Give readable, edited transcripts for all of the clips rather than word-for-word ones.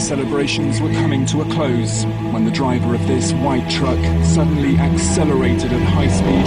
celebrations were coming to a close when the driver of this white truck suddenly accelerated at high speed.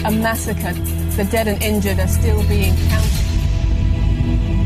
A massacre. The dead and injured are still being counted.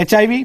HIV,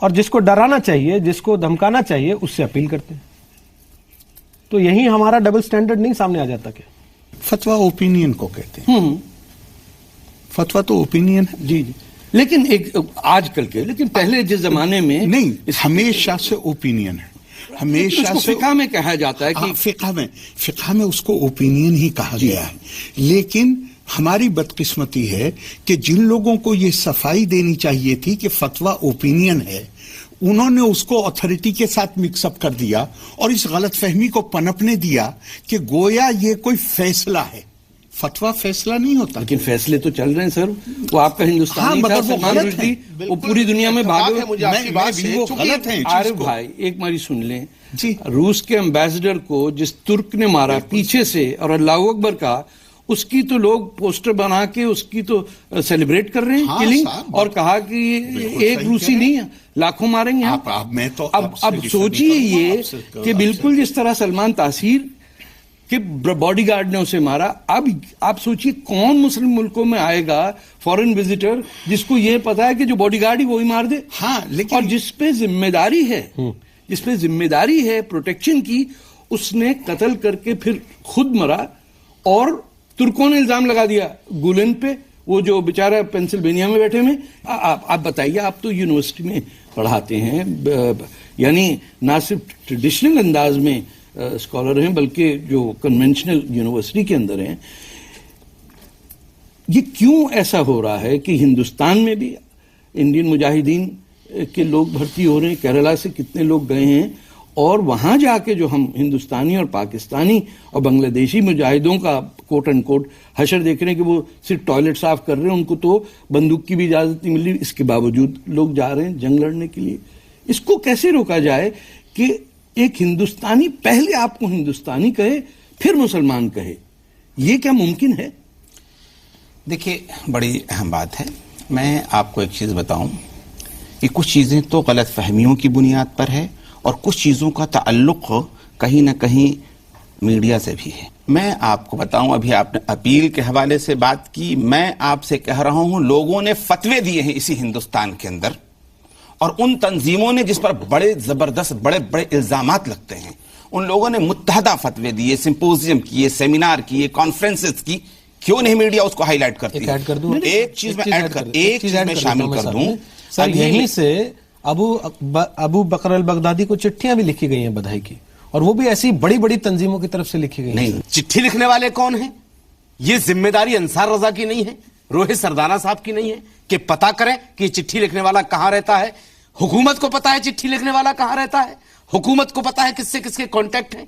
اور جس کو ڈرانا چاہیے, جس کو دھمکانا چاہیے, اس سے appeal کرتے ہیں. تو یہی ہمارا ڈبل سٹینڈرڈ نہیں سامنے آ جاتا کیا؟ فتویٰ اوپینین کو کہتے ہیں. فتویٰ تو اوپینین ہے. جی جی, لیکن ایک آج کل کے, لیکن پہلے جس زمانے میں نہیں, ہمیشہ سے اوپینین ہے. ہمیشہ سے فقہ میں کہا جاتا ہے کہ فقہ میں اس کو اوپینین ہی کہا گیا ہے. لیکن ہماری بدقسمتی ہے کہ جن لوگوں کو یہ صفائی دینی چاہیے تھی کہ فتویٰ اوپینین ہے, انہوں نے اس کو اتھارٹی کے ساتھ مکس اپ کر دیا اور اس غلط فہمی کو پنپنے دیا کہ گویا یہ کوئی فیصلہ ہے. فتویٰ فیصلہ نہیں ہوتا. لیکن فیصلے تو چل رہے ہیں سر. وہ آپ کا ہندوستانی تھا سلمان رشدی, وہ پوری دنیا میں بھاگے. وہ غلط ہے. عارف بھائی ایک ماری سن لیں, روس کے امبیسڈر کو جس ترک نے مارا پیچھے سے اور اللہ اکبر کہا, اس کی تو لوگ پوسٹر بنا کے اس کی تو سیلیبریٹ کر رہے ہیں کلنگ, اور کہا کہ ایک روسی نہیں ہے, لاکھوں ماریں گے. اب سوچئے یہ کہ بالکل جس طرح سلمان تاثیر کہ باڈی گارڈ نے اسے مارا, اب آپ سوچئے کون مسلم ملکوں میں آئے گا فورن وزٹر جس کو یہ پتا ہے کہ جو باڈی گارڈ ہی وہی مار دے. لیکن اور جس پہ ذمہ داری ہے پروٹیکشن کی, اس نے قتل کر کے پھر خود مرا. اور ترکوں نے الزام لگا دیا گولن پہ, وہ جو بیچارہ پینسلوینیا میں بیٹھے میں. آپ بتائیے, آپ تو یونیورسٹی میں پڑھاتے ہیں, یعنی نہ صرف ٹریڈیشنل انداز میں اسکالر ہیں بلکہ جو کنونشنل یونیورسٹی کے اندر ہیں. یہ کیوں ایسا ہو رہا ہے کہ ہندوستان میں بھی انڈین مجاہدین کے لوگ بھرتی ہو رہے ہیں, کیرلا سے کتنے لوگ گئے ہیں, اور وہاں جا کے جو ہم ہندوستانی اور پاکستانی اور بنگلہ دیشی مجاہدوں کا کوٹ اینڈ کوٹ حشر دیکھ رہے ہیں کہ وہ صرف ٹوائلٹ صاف کر رہے ہیں, ان کو تو بندوق کی بھی اجازت نہیں مل رہی, اس کے باوجود لوگ جا رہے ہیں جنگ لڑنے کے لیے. اس کو کیسے روکا جائے کہ ایک ہندوستانی پہلے آپ کو ہندوستانی کہے پھر مسلمان کہے؟ یہ کیا ممکن ہے؟ دیکھیے, بڑی اہم بات ہے. میں آپ کو ایک چیز بتاؤں کہ کچھ چیزیں تو غلط فہمیوں کی بنیاد پر ہے, اور کچھ چیزوں کا تعلق کہیں نہ کہیں میڈیا سے بھی ہے. میں آپ کو بتاؤں, ابھی آپ نے اپیل کے حوالے سے بات کی, میں آپ سے کہہ رہا ہوں لوگوں نے فتوے دیے ہیں اسی ہندوستان کے اندر, اور ان تنظیموں نے جس پر بڑے زبردست بڑے بڑے الزامات لگتے ہیں, ان لوگوں نے متحدہ فتوے دیے, سمپوزیم کیے, سیمینار کیے, کانفرنسز کی. کیوں نہیں میڈیا اس کو ہائی لائٹ کرتی ہے؟ ایک چیز میں شامل کر دوں سر, یہیں سے ابو بکر البغدادی کو چٹھیاں بھی لکھی گئی ہیں بدھائی کی, اور وہ بھی ایسی بڑی بڑی تنظیموں کی طرف سے لکھی گئی. نہیں, چٹھی لکھنے والے کون ہیں؟ یہ ذمہ داری انصار رضا کی نہیں ہے, روہت سردانہ صاحب کی نہیں ہے کہ پتا کریں کہ چٹھی لکھنے والا کہاں رہتا ہے. حکومت کو پتا ہے چٹھی لکھنے والا کہاں رہتا ہے, حکومت کو پتا ہے کس سے کس کے کانٹیکٹ ہیں.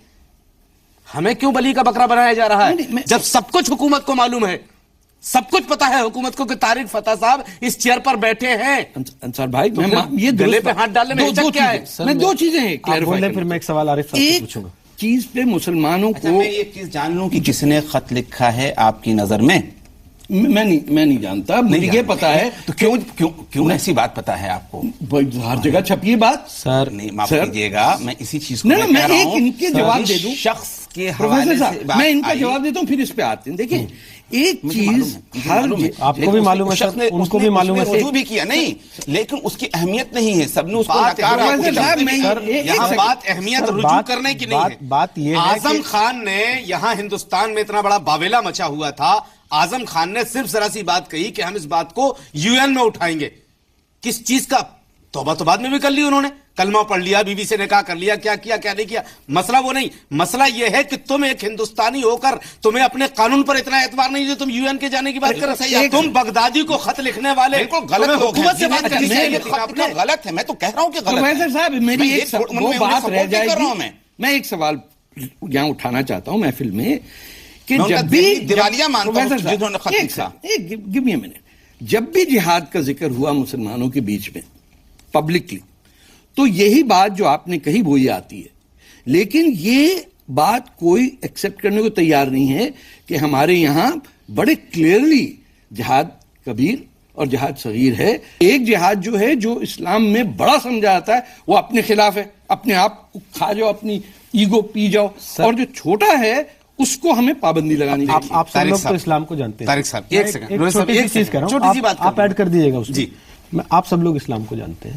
ہمیں کیوں بلی کا بکرا بنایا جا رہا ہے جب سب کچھ حکومت کو معلوم ہے, سب کچھ پتا ہے حکومت کو کہ طارق فتح صاحب اس چیئر پر بیٹھے ہیں. انصار بھائی, یہ گلے پہ ہاتھ ڈالنے میں ہچک کیا ہے؟ میں دو چیزیں پھر میں ایک سوال عارف صاحب سے پوچھوں گا. چیز پہ مسلمانوں کو میں ایک چیز جان لوں کہ کس نے خط لکھا ہے آپ کی نظر میں. میں نہیں جانتا, مجھے یہ پتا ہے. تو کیوں ایسی بات پتا ہے آپ کو؟ ہر جگہ چھپی بات. سر نہیں, معاف کیجیے گا, میں اسی چیز کو میں ایک ان کے جواب دے دوں. شخص کے حوالے سے میں ان کا جواب دیتا ہوں, پھر اس پہ آتے ہیں. دیکھیں, ایک چیز آپ کو بھی معلوم ہے, ان کو بھی معلوم ہے, رجوع بھی کیا نہیں, لیکن اس کی اہمیت نہیں ہے. سب نے اس کو یہاں بات اہمیت رجوع کرنے کی نہیں ہے. بات یہ ہے اعظم خان نے یہاں ہندوستان میں اتنا بڑا باویلا مچا ہوا تھا, اعظم خان نے صرف ذرا سی بات کہی کہ ہم اس بات کو یو این میں اٹھائیں گے. کس چیز کا توبہ تو بعد میں بھی کر لی انہوں نے, کلمہ پڑھ لیا, بیوی سے نکاح کر لیا, کیا کیا کیا نہیں کیا. مسئلہ وہ نہیں, مسئلہ یہ ہے کہ تم ایک ہندوستانی ہو کر تمہیں اپنے قانون پر اتنا اعتبار نہیں جو تم یو این کے جانے کی بات کر رہے ہیں. تم بغدادی کو خط لکھنے والے حکومت سے بات کرنا غلط ہے. میں تو کہہ رہا ہوں کہ پروفیسر صاحب, میری ایک وہ بات رہ جائے گی. میں ایک سوال یہاں اٹھانا چاہتا ہوں محفل میں کہ جب بھی دیوالیہ مانتا ہوں جنہوں نے خط لکھا, گیو می اے منٹ, جب بھی جہاد کا ذکر ہوا مسلمانوں کے بیچ میں پبلکلی, تو یہی بات جو آپ نے کہی وہی آتی ہے. لیکن یہ بات کوئی ایکسپٹ کرنے کو تیار نہیں ہے کہ ہمارے یہاں بڑے کلیئرلی جہاد کبیر اور جہاد صغیر ہے. ایک جہاد جو ہے جو اسلام میں بڑا سمجھا جاتا ہے وہ اپنے خلاف ہے, اپنے آپ کو کھا جاؤ, اپنی ایگو پی جاؤ, اور جو چھوٹا ہے اس کو ہمیں پابندی لگانی چاہیے. آپ سب لوگ تو اسلام کو جانتے ہیں. طارق صاحب ایک سیکنڈ, چھوٹی سی چیز کہہ رہا ہوں, آپ ایڈ کر دیجیے گا اس میں. آپ سب لوگ اسلام کو جانتے ہیں,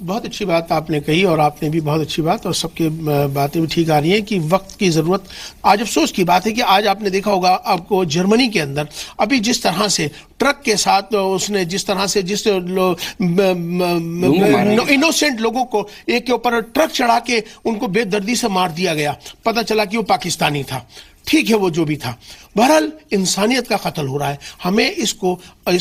بہت اچھی بات آپ نے کہی اور آپ نے بھی بہت اچھی بات اور سب کی باتیں بھی ٹھیک آ رہی ہیں کہ وقت کی ضرورت. آج افسوس کی بات ہے کہ آج آپ نے دیکھا ہوگا آپ کو جرمنی کے اندر ابھی جس طرح سے ٹرک کے ساتھ اس نے جس طرح سے انوسینٹ لوگوں کو ایک کے اوپر ٹرک چڑھا کے ان کو بے دردی سے مار دیا گیا, پتہ چلا کہ وہ پاکستانی تھا. ٹھیک ہے وہ جو بھی تھا, بہرحال انسانیت کا قتل ہو رہا ہے. ہمیں اس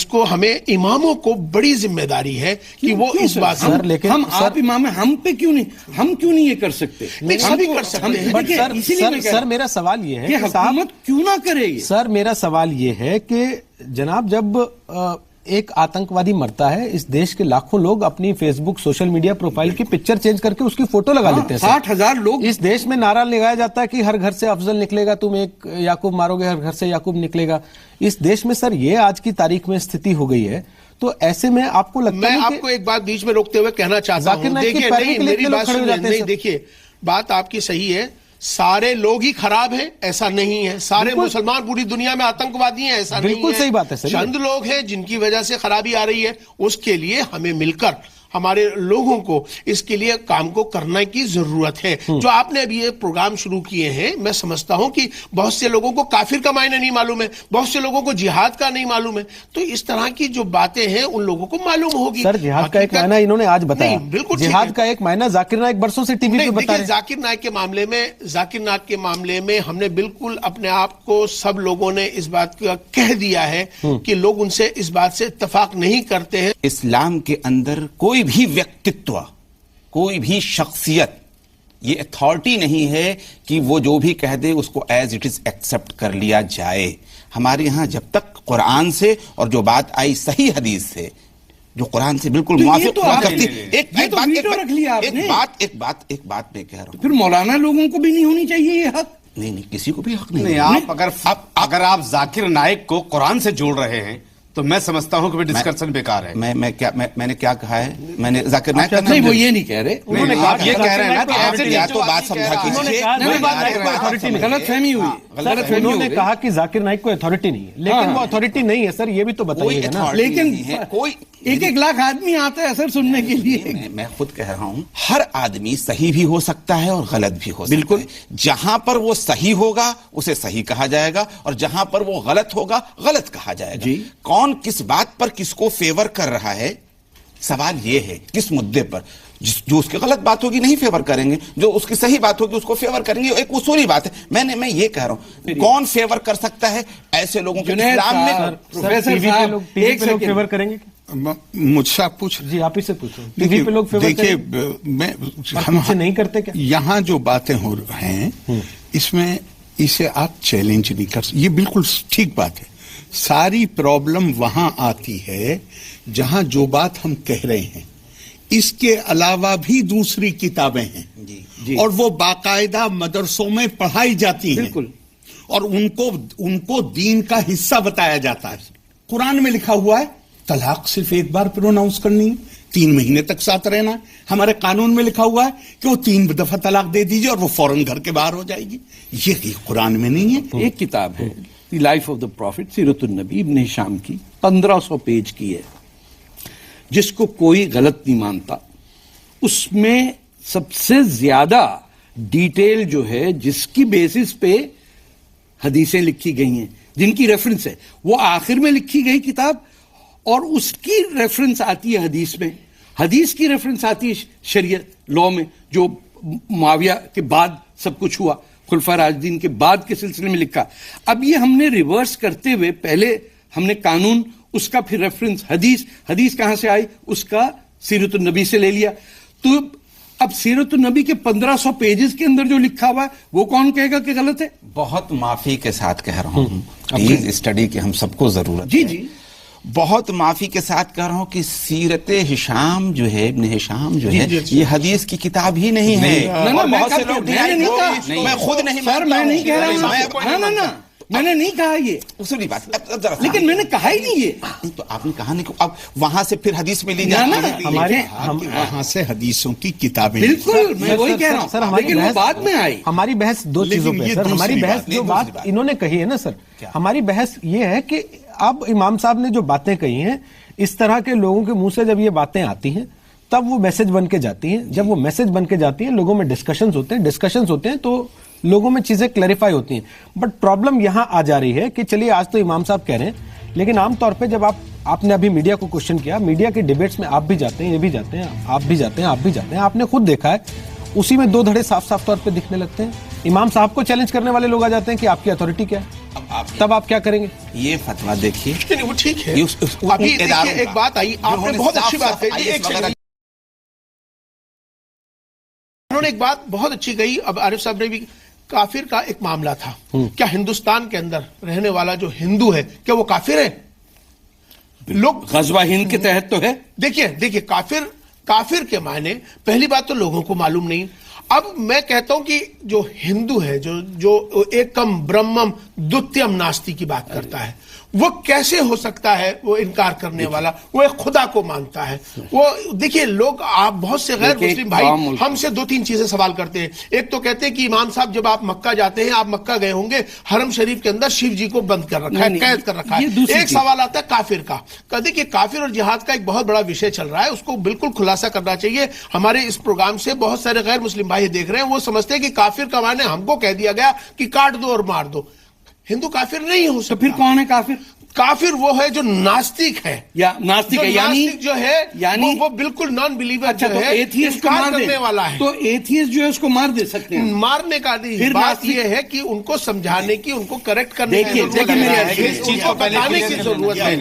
کو ہمیں اماموں کو بڑی ذمہ داری ہے کہ وہ اس بات لیکن ہم آپ امام ہیں, ہم پہ کیوں نہیں, ہم کیوں نہیں یہ کر سکتے؟ سبھی کر سکتے ہیں. سر میرا سوال یہ ہے کہ حکومت کیوں نہ کرے یہ؟ سر میرا سوال یہ ہے کہ جناب جب ایک آتنکوادی مرتا ہے, اس دیش کے لاکھوں لوگ اپنی فیس بک سوشل میڈیا پروفائل کی پکچر چینج کر کے اس کی فوٹو لگا لیتے ہیں. 60,000 لوگ. اس دیش میں نعرہ لگایا جاتا ہے کہ ہر گھر سے افضل نکلے گا, تم ایک یعقوب مارو گے ہر گھر سے یعقوب نکلے گا. اس دیش میں سر یہ آج کی تاریخ میں استھتی ہو گئی ہے. تو ایسے میں آپ کو لگتا ہے, میں آپ کو ایک بات بیچ میں روکتے ہوئے کہنا چاہتا ہوں, دیکھیے میری بات نہیں, دیکھیے بات آپ کی صحیح ہے, سارے لوگ ہی خراب ہیں ایسا نہیں ہے, سارے مسلمان پوری دنیا میں آتنکوادی ہیں ایسا نہیں ہے. بالکل صحیح بات ہے سر. چند لوگ ہیں جن کی وجہ سے خرابی آ رہی ہے, اس کے لیے ہمیں مل کر ہمارے لوگوں کو اس کے لیے کام کو کرنے کی ضرورت ہے. جو آپ نے ابھی یہ پروگرام شروع کیے ہیں, میں سمجھتا ہوں کہ بہت سے لوگوں کو کافر کا معنی نہیں معلوم ہے, بہت سے لوگوں کو جہاد کا نہیں معلوم ہے, تو اس طرح کی جو باتیں ہیں ان لوگوں کو معلوم ہوگی. سر جہاد کا ایک معنی انہوں نے آج بتایا, بالکل جہاد کا ایک معنی ذاکر نائک برسوں سے ٹی وی پہ بتا رہے ہیں. ذاکر نائک کے معاملے میں ہم نے بالکل اپنے آپ کو سب لوگوں نے اس بات کا کہہ دیا ہے کہ لوگ ان سے اس بات سے اتفاق نہیں کرتے ہیں. اسلام کے اندر کوئی بھی ویکتتو, کوئی بھی شخصیت یہ اتھارٹی نہیں ہے کہ وہ جو بھی کہہ دے اس کو ایز اٹ از ایکسپٹ کر لیا جائے. ہمارے یہاں جب تک قرآن سے اور جو بات آئی صحیح حدیث سے, جو قرآن سے بالکل موافق کرتی, ایک بات میں کہہ رہا ہوں, پھر مولانا لوگوں کو بھی نہیں ہونی چاہیے یہ حق؟ نہیں, کسی کو بھی حق نہیں. اگر آپ ذاکر نائک کو قرآن سے جوڑ رہے ہیں تو میں سمجھتا ہوں کہ ڈسکشن بیکار ہے. میں نے کیا کہا ہے, میں نے ذاکر نائک کا نہیں, وہ یہ نہیں کہہ رہے, انہوں نے یہ کہہ رہے ہیں نا کہ ایسے یا تو بات سمجھا کیجیے. غلط فہمی ہوئی. انہوں نے کہا کہ ذاکر نائک کوئی اتھارٹی نہیں ہے, لیکن وہ اتھارٹی نہیں ہے سر, یہ بھی تو بتائیے نا. لیکن کوئی 1 لاکھ آدمی آتا ہے سر سننے کے لیے. میں خود کہہ رہا ہوں, ہر آدمی صحیح بھی ہو سکتا ہے اور غلط بھی ہو سکتا ہے. بالکل, جہاں پر وہ صحیح ہوگا اسے صحیح کہا جائے گا, اور جہاں پر وہ غلط ہوگا غلط کہا جائے گا. کون کس بات پر کس کو فیور کر رہا ہے, سوال یہ ہے کس مدے پر. جو اس کی غلط بات ہوگی نہیں فیور کریں گے, جو اس کی صحیح بات ہوگی اس کو فیور کریں گے. ایک اصولی بات ہے. میں یہ کہہ رہا ہوں, کون فیور کر سکتا ہے ایسے لوگوں کو اسلام میں. ایک فیور کریں گے, مجھ سے آپ پوچھ. جی آپ ہی سے پوچھو. دیکھیے میں نہیں کرتے کیا یہاں جو باتیں ہو رہے ہیں اس میں اسے آپ چیلنج نہیں کر سکتے. یہ بالکل ٹھیک بات ہے. ساری پرابلم وہاں آتی ہے جہاں جو بات ہم کہہ رہے ہیں اس کے علاوہ بھی دوسری کتابیں ہیں اور وہ باقاعدہ مدرسوں میں پڑھائی جاتی ہیں. بالکل, اور ان کو دین کا حصہ بتایا جاتا ہے. قرآن میں لکھا ہوا ہے طلاق صرف ایک بار پروناؤنس کرنی ہے, 3 مہینے تک ساتھ رہنا ہے. ہمارے قانون میں لکھا ہوا ہے کہ وہ 3 دفعہ طلاق دے دیجئے اور وہ فوراً گھر کے باہر ہو جائے گی. یہ قرآن میں نہیں ہے. ایک کتاب ہے the life of the prophet, سیرت النبی, ابن ہشام کی, 1500 پیج کی ہے, جس کو کوئی غلط نہیں مانتا. اس میں سب سے زیادہ ڈیٹیل جو ہے جس کی بیسس پہ حدیثیں لکھی گئی ہیں, جن کی ریفرنس ہے, وہ آخر میں لکھی گئی کتاب, اور اس کی ریفرنس آتی ہے حدیث میں. حدیث کی ریفرنس آتی ہے شریعت لاء میں, جو معاویہ کے بعد سب کچھ ہوا, خلفاء راشدین کے بعد کے سلسلے میں لکھا. اب یہ ہم نے ریورس کرتے ہوئے پہلے ہم نے قانون, اس کا پھر ریفرنس حدیث کہاں سے آئی, اس کا سیرت النبی سے لے لیا. تو اب سیرت النبی کے 1500 پیجز کے اندر جو لکھا ہوا ہے وہ کون کہے گا کہ غلط ہے؟ بہت معافی کے ساتھ کہہ رہا ہوں, پلیز اسٹڈی کی ہم سب کو ضرورت ہے. جی بہت معافی کے ساتھ کہہ رہا ہوں کہ سیرت ہشام جو ہے, ابن ہشام جو ہے, یہ حدیث کی کتاب ہی نہیں ہے. بہت سے لوگ میں خود نہیں کہہ رہا, میں نے نہیں کہا یہ اصولی بات, لیکن میں نے کہا ہی نہیں یہ. تو آپ نے کہا نہیں, اب وہاں سے پھر حدیث میں لی جاتی ہے, وہاں سے حدیثوں کی کتابیں. بالکل, میں وہی کہہ رہا ہوں سر, لیکن وہ بعد میں آئی. ہماری بحث 2 چیزوں پہ سر. ہماری بحث جو بات انہوں نے کہی ہے نا سر, ہماری بحث یہ ہے کہ اب امام صاحب نے جو باتیں کہی ہیں, اس طرح کے لوگوں کے منہ سے جب یہ باتیں آتی ہیں تب وہ میسج بن کے جاتی ہیں. جب وہ میسج بن کے جاتی ہیں لوگوں میں ڈسکشنز ہوتے ہیں تو لوگوں میں چیزیں کلیریفائی ہوتی ہیں. بٹ پرابلم یہاں آ جا رہی ہے کہ چلیے آج تو امام صاحب کہہ رہے ہیں, لیکن عام طور پہ جب آپ نے ابھی میڈیا کو کوشچن کیا, میڈیا کے ڈیبیٹس میں آپ بھی جاتے ہیں, یہ بھی جاتے ہیں, آپ بھی جاتے ہیں, آپ نے خود دیکھا ہے اسی میں دو دھڑے صاف طور پہ دکھنے لگتے ہیں. امام صاحب کو چیلنج کرنے والے لوگ آ جاتے ہیں کہ آپ کی اتھارٹی کیا ہے, تب آپ کیا کریں گے؟ یہ فتویٰ دیکھیے, وہ ٹھیک ہے. ابھی دیکھیے ایک بات آئی, آپ نے بہت اچھی بات کہی, انہوں نے ایک بات بہت اچھی کہی. اب عارف صاحب نے بھی, کافر کا ایک معاملہ تھا. کیا ہندوستان کے اندر رہنے والا جو ہندو ہے کیا وہ کافر ہے؟ لوگ غزوہ ہند کے تحت تو ہے. دیکھیے کافر کے معنی پہلی بات تو لوگوں کو معلوم نہیں. اب میں کہتا ہوں کہ جو ہندو ہے, جو ایکم برہمم دتیم ناستی کی بات کرتا ہے, وہ کیسے ہو سکتا ہے وہ انکار کرنے والا؟ وہ ایک خدا کو مانتا ہے. وہ دیکھیے لوگ, آپ بہت سے غیر مسلم بھائی ہم سے 2-3 چیزیں سوال کرتے ہیں. ایک تو کہتے ہیں کہ امام صاحب جب آپ مکہ جاتے ہیں, آپ مکہ گئے ہوں گے, حرم شریف کے اندر شیو جی کو بند کر رکھا ہے, قید کر رکھا ہے. ایک سوال آتا ہے کافر کا. دیکھیے کافر اور جہاد کا ایک بہت بڑا وشے چل رہا ہے, اس کو بالکل خلاصہ کرنا چاہیے. ہمارے اس پروگرام سے بہت سارے غیر مسلم بھائی دیکھ رہے ہیں, وہ سمجھتے ہیں کہ کافر کا معنی ہم کو کہہ دیا گیا کہ کاٹ دو اور مار دو. ہندو کافر نہیں ہو سکتا. پھر کون ہے کافر؟ کافر وہ ہے جو ناستک ہے, یا ناستک ہے, یعنی وہ بالکل نان بلیور جو ہے, انکار کرنے والا ہے. تو ایتھیسٹ جو ہے اس کو مار دے سکتے ہیں. مارنے کا نہیں, بات یہ ہے کہ ان کو سمجھانے کی, ان کو کریکٹ کرنے کی ضرورت ہے.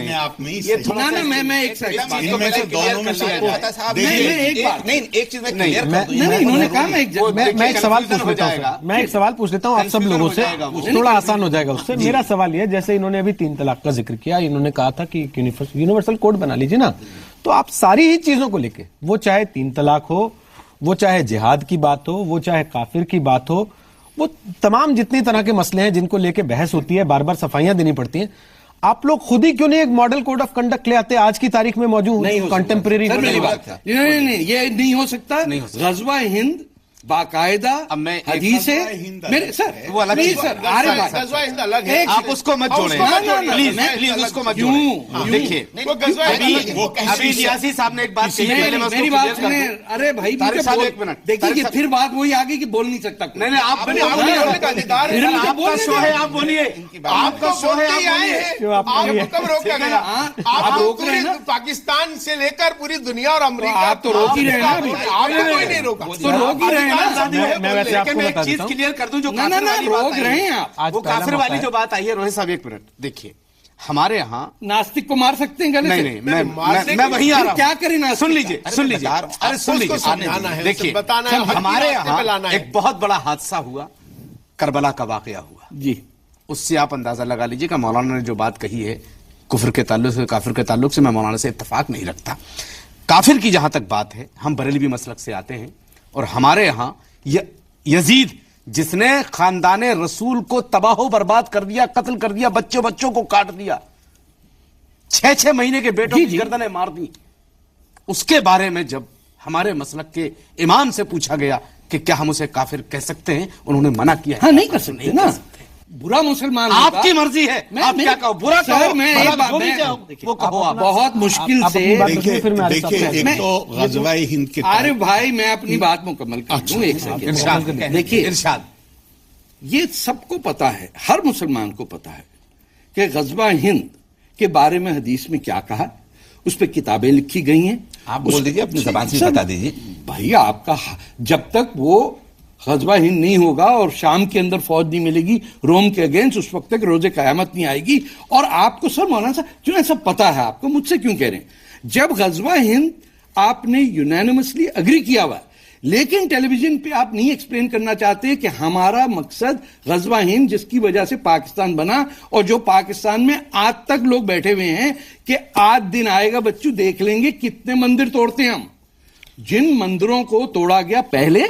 میں ایک سوال پوچھ لیتا ہوں آپ سب لوگوں سے, تھوڑا آسان ہو جائے گا اس سے. میرا سوال یہ, جیسے انہوں نے ابھی 3 طلاق کا ذکر کیا, انہوں نے کہا تھا کہ یونیورسل کوڈ بنا لیجیے نا. تو آپ ساری ہی چیزوں کو لے کے, وہ چاہے 3 طلاق ہو, وہ چاہے جہاد کی بات ہو, وہ چاہے کافر کی بات ہو, وہ تمام جتنی طرح کے مسئلے ہیں جن کو لے کے بحث ہوتی ہے, بار بار صفائیاں دینی پڑتی ہیں, آپ لوگ خود ہی کیوں نہیں ایک ماڈل کوڈ آف کنڈکٹ لے آتے آج کی تاریخ میں موجود کنٹمپریری؟ نہیں, یہ نہیں ہو سکتا. غزوہ ہند باقاعدہ حدیث ہے میرے سر, وہ الگ نہیں سر, غزوہ ہند الگ ہے, آپ اس کو مت جوڑیں, پلیز اس کو مت جوڑیں. دیکھیے ابھی نیازی صاحب نے ایک بات کہی, میری بات سنیں. ارے بھائی دیکھیے پھر بات وہی آگے کہ بول نہیں سکتا. نہیں, آپ کا شو ہے, آپ بولیے. آپ کا شو ہے, آپ کب روکا گیا؟ آپ روک رہے ہیں پاکستان سے لے کر پوری دنیا اور امریکہ. آپ تو روک ہی رہے ہیں, آپ کو کوئی نہیں روکا, تو روک ہی رہے ہیں. میں ویسے آپ کو ایک چیز کلیئر کر دوں, جو روک رہے ہیں آپ, وہ کافر والی جو بات آئی ہے. روہت صاحب ایک منٹ دیکھیے, ہمارے ہاں ناستک کو مار سکتے ہیں گلے سے. نہیں, میں وہیں آ رہا ہوں. کیا کریں نا, سن لیجیے, ارے سن لیجیے. دیکھیے ہمارے یہاں ایک بہت بڑا حادثہ ہوا, کربلا کا واقعہ ہوا جی. اس سے آپ اندازہ لگا لیجیے کہ مولانا نے جو بات کہی ہے کفر کے تعلق سے, کافر کے تعلق سے, میں مولانا سے اتفاق نہیں رکھتا. کافر کی جہاں تک بات ہے, ہم بریلوی مسلک سے آتے ہیں, اور ہمارے ہاں یزید جس نے خاندان رسول کو تباہ و برباد کر دیا, قتل کر دیا, بچوں کو کاٹ دیا, 6 مہینے کے بیٹوں کی گردنیں مار دی, اس کے بارے میں جب ہمارے مسلک کے امام سے پوچھا گیا کہ کیا ہم اسے کافر کہہ سکتے ہیں, انہوں نے منع کیا. ہاں نہیں کر سکتے نا, برا مسلمان آپ کی مرضی ہے, آپ کیا کہو, برا کہو, وہ کہو. آپ بہت مشکل سے ایک تو غزوہ ہند کے, عارف بھائی میں اپنی بات مکمل کر دوں ایک سیکنڈ. دیکھیے ارشاد, یہ سب کو پتا ہے, ہر مسلمان کو پتا ہے کہ غزوہ ہند کے بارے میں حدیث میں کیا کہا, اس پہ کتابیں لکھی گئی ہیں. آپ بول دیجیے, اپنی زبان سے بتا دیجیے. بھائی آپ کا جب تک وہ غزوہ ہند نہیں ہوگا اور شام کے اندر فوج نہیں ملے گی روم کے اگینسٹ, اس وقت تک روز قیامت نہیں آئے گی. اور آپ کو سر مولانا صاحب کیوں ایسا پتا ہے, آپ کو مجھ سے کیوں کہہ رہے ہیں؟ جب غزوہ ہند آپ نے یونینمسلی اگری کیا ہوا, لیکن ٹیلی ویژن پہ آپ نہیں ایکسپلین کرنا چاہتے کہ ہمارا مقصد غزوہ ہند جس کی وجہ سے پاکستان بنا, اور جو پاکستان میں آج تک لوگ بیٹھے ہوئے ہیں کہ آج دن آئے گا بچوں دیکھ لیں گے کتنے مندر توڑتے ہیں ہم. جن مندروں کو توڑا گیا پہلے,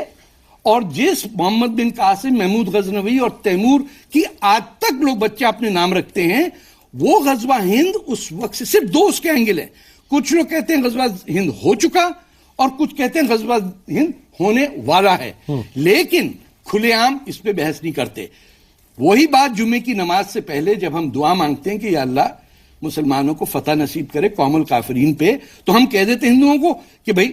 اور جس محمد بن قاسم, محمود غزنوی اور تیمور کی آج تک لوگ بچے اپنے نام رکھتے ہیں, وہ غزوہ ہند اس وقت سے صرف 2 اس کے اینگل ہیں. کچھ لوگ کہتے ہیں غزوہ ہند ہو چکا, اور کچھ کہتے ہیں غزوہ ہند ہونے والا ہے, لیکن کھلے عام اس پہ بحث نہیں کرتے. وہی بات جمعے کی نماز سے پہلے جب ہم دعا مانگتے ہیں کہ یا اللہ مسلمانوں کو فتح نصیب کرے قوم الکافرین پہ, تو ہم کہہ دیتے ہندوؤں کو کہ بھئی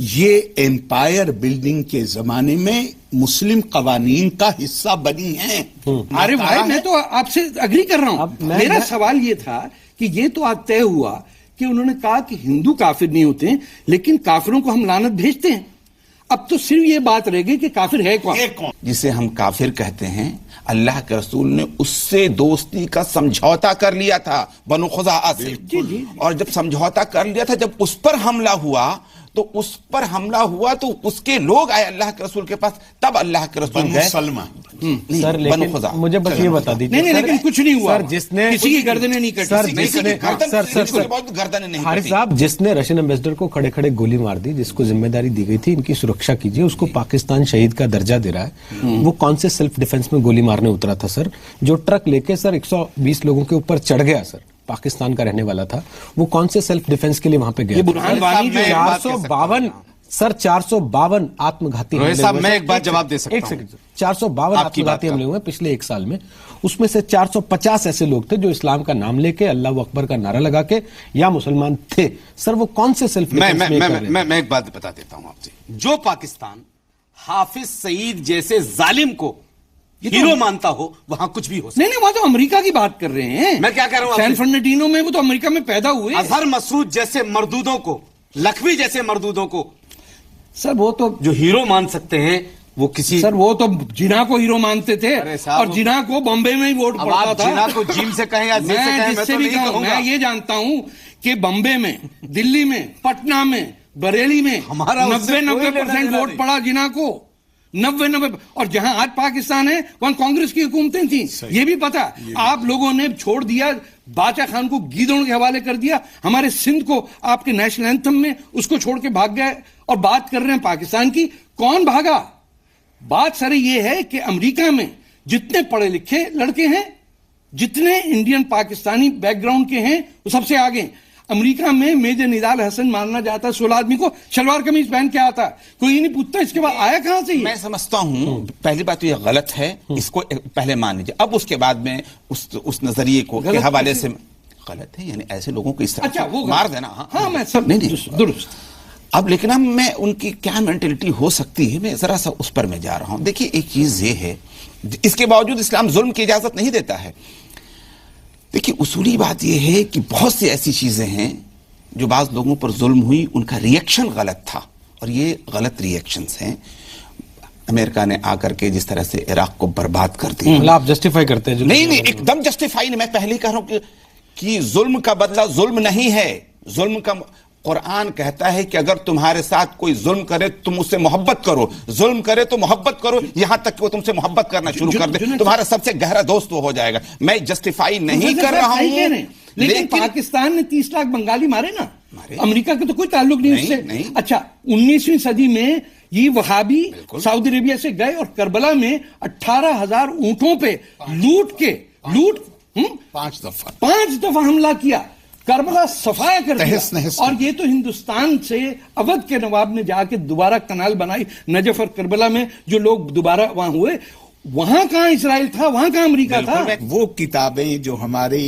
یہ ایمپائر بلڈنگ کے زمانے میں مسلم قوانین کا حصہ بنی ہیں. ارے بھائی میں تو آپ سے اگری کر رہا ہوں. میرا سوال یہ تھا کہ یہ تو آج طے ہوا کہ انہوں نے کہا کہ ہندو کافر نہیں ہوتے ہیں لیکن کافروں کو ہم لعنت بھیجتے ہیں. اب تو صرف یہ بات رہ گئی کہ کافر ہے کون. جسے ہم کافر کہتے ہیں اللہ کے رسول نے اس سے دوستی کا سمجھوتا کر لیا تھا بنو خزاعہ سے. اور جب سمجھوتا کر لیا تھا، جب اس پر حملہ ہوا تو اس کے لوگ آئے اللہ کے رسول کے پاس، تب اللہ کے رسول گئے. سر لیکن مجھے بس یہ بتا دیجیے. نہیں لیکن کچھ نہیں ہوا. سر جس نے کسی کی گردنیں نہیں کٹی. حارث صاحب جس نے رشین ایمبیسڈر کو کھڑے کھڑے گولی مار دی، جس کو ذمہ داری دی گئی تھی ان کی سرکشا کیجیے، اس کو پاکستان شہید کا درجہ دے رہا ہے. وہ کون سے سیلف ڈیفنس میں گولی مارنے اترا تھا سر؟ جو ٹرک لے کے سر 120 لوگوں کے اوپر چڑھ گیا سر، پاکستان کا رہنے والا تھا، وہ کون سے سیلف ڈیفنس کے لیے وہاں پہ گیا؟ 452 آتم گھاتی صاحب میں ایک بات جواب دے سکتا ہوں. 452 آتم گھاتی حملے ہوئے پچھلے ایک سال میں. اس میں سے 450 ایسے لوگ تھے جو اسلام کا نام لے کے اللہ اکبر کا نعرہ لگا کے یا مسلمان تھے. سر وہ کون سے سیلف ڈیفنس میں ایک بات بتا دیتا ہوں آپ سے. جو پاکستان حافظ سعید جیسے ظالم کو ہیرو مانتا ہو وہاں کچھ بھی ہو سکتا. نہیں وہاں تو امریکہ کی بات کر رہے ہیں. میں کیا کہہ رہا ہوں؟ سین فرنانڈینو میں وہ تو امریکہ میں پیدا ہوئے. اظہر مسعود جیسے مردودوں کو، لکھوی جیسے مردودوں کو سر وہ تو جو ہیرو مان سکتے ہیں وہ کسی. سر وہ تو جناح کو ہیرو مانتے تھے اور جناح کو بامبے میں ہی ووٹ پڑتا تھا. جناح کو جیم سے کہیں یا زی سے کہیں میں تو نہیں کہوں گا. میں یہ جانتا ہوں کہ بامبے میں، دلی میں، پٹنہ میں، بریلی میں 90% ووٹ پڑا جناح کو. 90 اور جہاں آج پاکستان ہے وہاں کانگریس کی حکومتیں تھیں. یہ بھی پتا آپ لوگوں نے چھوڑ دیا، باچا خان کو گیدڑوں کے حوالے کر دیا. ہمارے سندھ کو آپ کے نیشنل اینتھم میں اس کو چھوڑ کے بھاگ گئے اور بات کر رہے ہیں پاکستان کی. کون بھاگا؟ بات سر یہ ہے کہ امریکہ میں جتنے پڑھے لکھے لڑکے ہیں، جتنے انڈین پاکستانی بیک گراؤنڈ کے ہیں، وہ سب سے آگے. امریکہ میں میجر نضال حسن مارنا جاتا ہے 16 آدمی کو، شلوار قمیض پہن کے آتا ہے، کوئی نہیں پوچھتا اس کے بعد آیا کہاں سے. میں سمجھتا ہوں پہلی بات تو یہ غلط ہے، اس کو پہلے مان لیجیے. اب اس کے بعد میں اس نظریے کو کے حوالے سے غلط ہے، یعنی ایسے لوگوں کو اس طرح مار دینا. ہاں میں سب درست. اب لیکن اب میں ان کی کیا مینٹلٹی ہو سکتی ہے، میں ذرا سا اس پر میں جا رہا ہوں. دیکھیے ایک چیز یہ ہے، اس کے باوجود اسلام ظلم کی اجازت نہیں دیتا ہے. دیکھیے اصولی بات یہ ہے کہ بہت سی ایسی چیزیں ہیں جو بعض لوگوں پر ظلم ہوئی، ان کا ریئیکشن غلط تھا، اور یہ غلط ریئیکشنز ہیں. امریکہ نے آ کر کے جس طرح سے عراق کو برباد کر دیا. آپ جسٹیفائی کرتے ہیں؟ نہیں ایک دم جسٹیفائی نہیں. میں پہلے کہہ رہا ہوں کہ ظلم کا بدلہ ظلم نہیں ہے. ظلم کا قرآن کہتا ہے کہ اگر تمہارے ساتھ کوئی ظلم کرے تم اس سے محبت کرو، ظلم کرے تو محبت کرو، یہاں تک کہ وہ تم سے محبت کرنا شروع کر دے تمہارا سب سے گہرا دوست وہ ہو جائے گا. میں جسٹیفائی نہیں کر رہا ہوں، لیکن پاکستان نے 30 لاکھ بنگالی مارے نا. امریکہ کا تو کوئی تعلق نہیں اس سے. اچھا 19ویں صدی میں یہ وہابی سعودی عربیہ سے گئے اور کربلا میں 18,000 اونٹوں پہ لوٹ 5 دفعہ حملہ کیا، کربلا صفایا کر دیا. اور یہ تو ہندوستان سے اودھ کے نواب نے جا کے دوبارہ کنال بنائی نجف اور کربلا میں، جو لوگ دوبارہ وہاں ہوئے. وہاں کہاں اسرائیل تھا، وہاں کہاں امریکہ تھا. وہ کتابیں جو ہمارے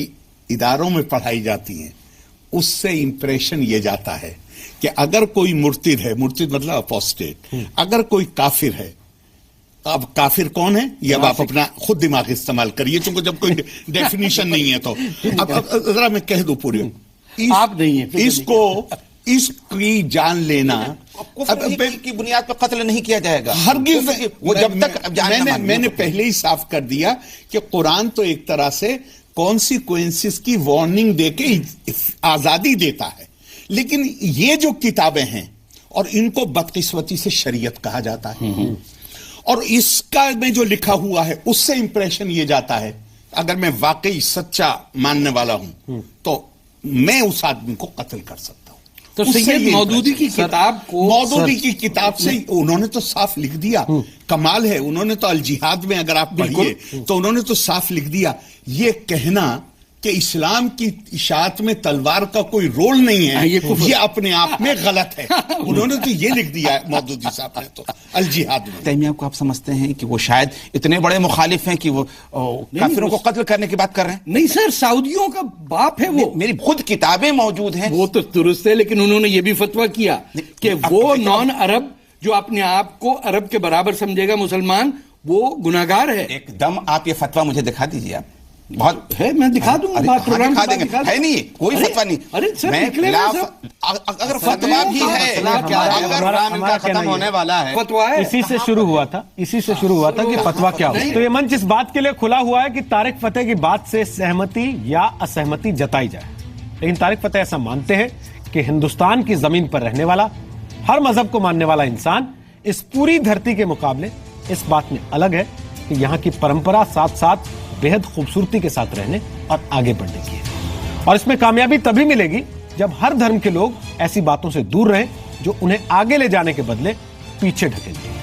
اداروں میں پڑھائی جاتی ہیں اس سے امپریشن یہ جاتا ہے کہ اگر کوئی مرتد ہے، مرتد مطلب اپوسٹیٹ، اگر کوئی کافر ہے، اب کافر کون ہے یہ اب آپ اپنا خود دماغ استعمال کریے، چونکہ جب کوئی ڈیفینیشن نہیں ہے تو اب ذرا میں کہہ دوں پوری آپ نہیں ہیں اس کی جان لینا کی بنیاد پر قتل نہیں کیا جائے گا ہرگز. وہ جب تک میں نے پہلے ہی صاف کر دیا کہ قرآن تو ایک طرح سے کانسیکوینسز کی وارننگ دے کے آزادی دیتا ہے، لیکن یہ جو کتابیں ہیں اور ان کو بدقسمتی سے شریعت کہا جاتا ہے، اور اس کا میں جو لکھا ہوا ہے اس سے امپریشن یہ جاتا ہے اگر میں واقعی سچا ماننے والا ہوں تو میں اس آدمی کو قتل کر سکتا ہوں. تو سید مودودی کی کتاب کو، مودودی کی کتاب سے انہوں نے تو صاف لکھ دیا. کمال ہے، انہوں نے تو الجہاد میں اگر آپ پڑھیے تو انہوں نے تو صاف لکھ دیا. یہ کہنا کہ اسلام کی اشاعت میں تلوار کا کوئی رول نہیں ہے، یہ اپنے آپ میں غلط ہے. انہوں نے تو یہ لکھ دیا ہے مودودی صاحب نے تو الجہاد میں. تیمیہ کو آپ سمجھتے ہیں کہ وہ شاید اتنے بڑے مخالف ہیں کہ وہ کافروں کو قتل کرنے کی بات کر رہے ہیں؟ نہیں سر، سعودیوں کا باپ ہے وہ. میری خود کتابیں موجود ہیں. وہ تو درست ہے، لیکن انہوں نے یہ بھی فتویٰ کیا کہ وہ نان عرب جو اپنے آپ کو عرب کے برابر سمجھے گا مسلمان، وہ گناہگار ہے. ایک دم آپ یہ فتویٰ مجھے دکھا دیجیے. آپ بہت ہے، میں دکھا دوں گا، پروگرام دکھا دیں گے. ہے نہیں کوئی فتویٰ نہیں. ارے سر میں اگر فتویٰ بھی ہے، اگر ختم ہونے والا ہے، فتویٰ ہے. اسی سے شروع ہوا تھا کہ فتویٰ کیا ہو. تو یہ منچ اس بات کے لیے کھلا ہوا ہے کہ طارق فتح کی بات سے سہمتی یا اسہمتی جتائی جائے، لیکن طارق فتح ایسا مانتے ہیں کہ ہندوستان کی زمین پر رہنے والا، ہر مذہب کو ماننے والا انسان اس پوری دھرتی کے مقابلے اس بات میں الگ ہے کہ یہاں کی پرمپرا ساتھ ساتھ بےحد خوبصورتی کے ساتھ رہنے اور آگے بڑھنے کی ہے. اور اس میں کامیابی تبھی ملے گی جب ہر دھرم کے لوگ ایسی باتوں سے دور رہیں جو انہیں آگے لے جانے کے بدلے پیچھے ڈھکیلتے ہیں.